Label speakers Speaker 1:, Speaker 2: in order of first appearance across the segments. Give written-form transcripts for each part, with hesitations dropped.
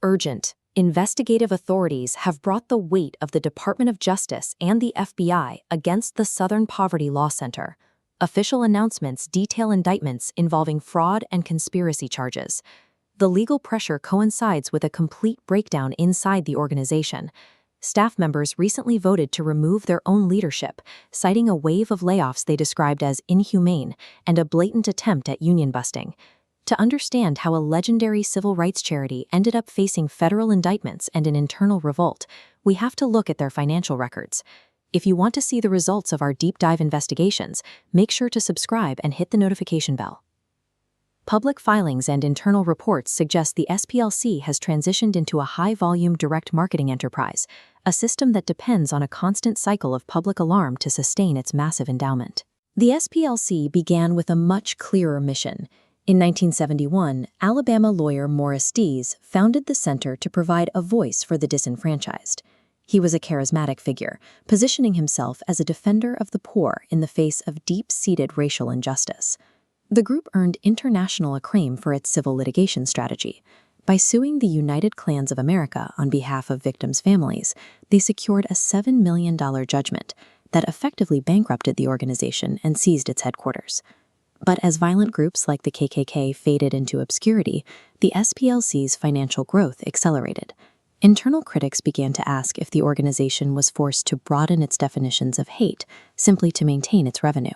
Speaker 1: Urgent. Investigative authorities have brought the weight of the Department of Justice and the FBI against the Southern Poverty Law Center. Official announcements detail indictments involving fraud and conspiracy charges. The legal pressure coincides with a complete breakdown inside the organization. Staff members recently voted to remove their own leadership, citing a wave of layoffs they described as inhumane and a blatant attempt at union busting. To understand how a legendary civil rights charity ended up facing federal indictments and an internal revolt, we have to look at their financial records. If you want to see the results of our deep dive investigations, make sure to subscribe and hit the notification bell. Public filings and internal reports suggest the SPLC has transitioned into a high-volume direct marketing enterprise, a system that depends on a constant cycle of public alarm to sustain its massive endowment. The SPLC began with a much clearer mission. In 1971, Alabama lawyer Morris Dees founded the center to provide a voice for the disenfranchised. He was a charismatic figure, positioning himself as a defender of the poor in the face of deep-seated racial injustice. The group earned international acclaim for its civil litigation strategy. By suing the United Klans of America on behalf of victims' families, they secured a $7 million judgment that effectively bankrupted the organization and seized its headquarters. But as violent groups like the KKK faded into obscurity, the SPLC's financial growth accelerated. Internal critics began to ask if the organization was forced to broaden its definitions of hate simply to maintain its revenue.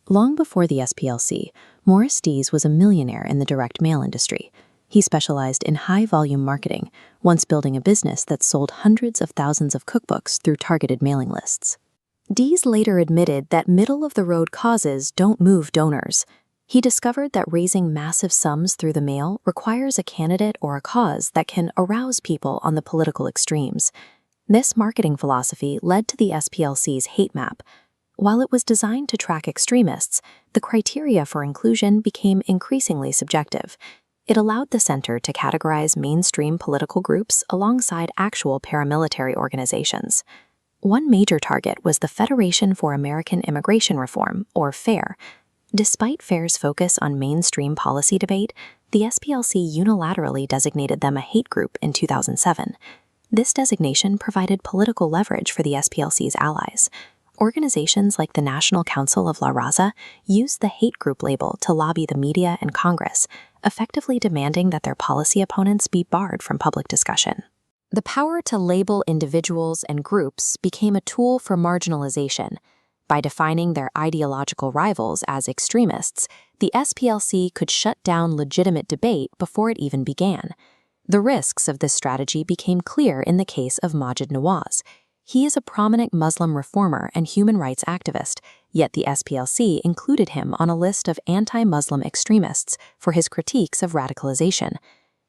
Speaker 1: Long before the SPLC, Morris Dees was a millionaire in the direct mail industry. He specialized in high-volume marketing, once building a business that sold hundreds of thousands of cookbooks through targeted mailing lists. Dees later admitted that middle-of-the-road causes don't move donors. He discovered that raising massive sums through the mail requires a candidate or a cause that can arouse people on the political extremes. This marketing philosophy led to the SPLC's hate map. While it was designed to track extremists, the criteria for inclusion became increasingly subjective. It allowed the center to categorize mainstream political groups alongside actual paramilitary organizations. One major target was the Federation for American Immigration Reform, or FAIR. Despite FAIR's focus on mainstream policy debate, the SPLC unilaterally designated them a hate group in 2007. This designation provided political leverage for the SPLC's allies. Organizations like the National Council of La Raza used the hate group label to lobby the media and Congress, effectively demanding that their policy opponents be barred from public discussion. The power to label individuals and groups became a tool for marginalization. By defining their ideological rivals as extremists, the SPLC could shut down legitimate debate before it even began. The risks of this strategy became clear in the case of Maajid Nawaz. He is a prominent Muslim reformer and human rights activist, yet the SPLC included him on a list of anti-Muslim extremists for his critiques of radicalization.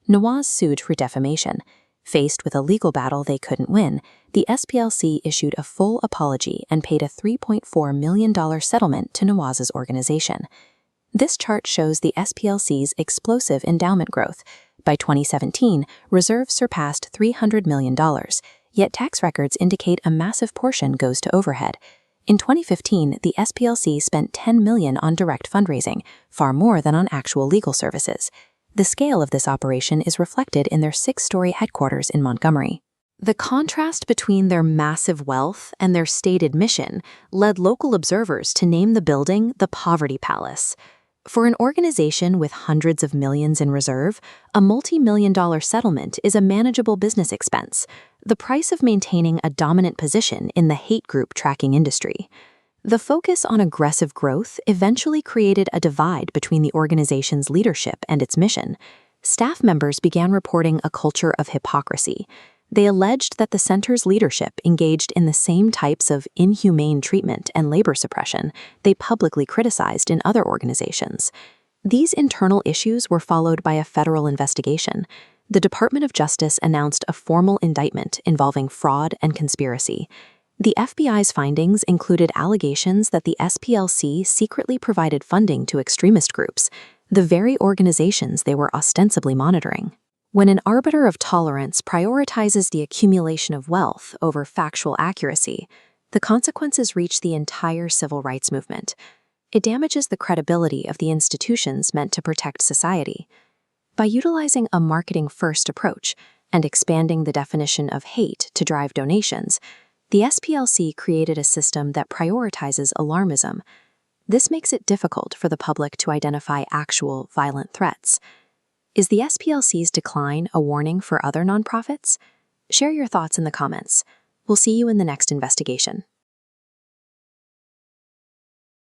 Speaker 1: Nawaz sued for defamation. Faced with a legal battle they couldn't win, the SPLC issued a full apology and paid a $3.4 million settlement to Nawaz's organization. This chart shows the SPLC's explosive endowment growth. By 2017, reserves surpassed $300 million, yet tax records indicate a massive portion goes to overhead. In 2015, the SPLC spent $10 million on direct fundraising, far more than on actual legal services. The scale of this operation is reflected in their 6-story headquarters in Montgomery. The contrast between their massive wealth and their stated mission led local observers to name the building the Poverty Palace. For an organization with hundreds of millions in reserve, a multi-million-dollar settlement is a manageable business expense, the price of maintaining a dominant position in the hate group tracking industry. The focus on aggressive growth eventually created a divide between the organization's leadership and its mission. Staff members began reporting a culture of hypocrisy. They alleged that the center's leadership engaged in the same types of inhumane treatment and labor suppression they publicly criticized in other organizations. These internal issues were followed by a federal investigation. The Department of Justice announced a formal indictment involving fraud and conspiracy. The FBI's findings included allegations that the SPLC secretly provided funding to extremist groups, the very organizations they were ostensibly monitoring. When an arbiter of tolerance prioritizes the accumulation of wealth over factual accuracy, the consequences reach the entire civil rights movement. It damages the credibility of the institutions meant to protect society. By utilizing a marketing-first approach, and expanding the definition of hate to drive donations, the SPLC created a system that prioritizes alarmism. This makes it difficult for the public to identify actual violent threats. Is the SPLC's decline a warning for other nonprofits? Share your thoughts in the comments. We'll see you in the next investigation.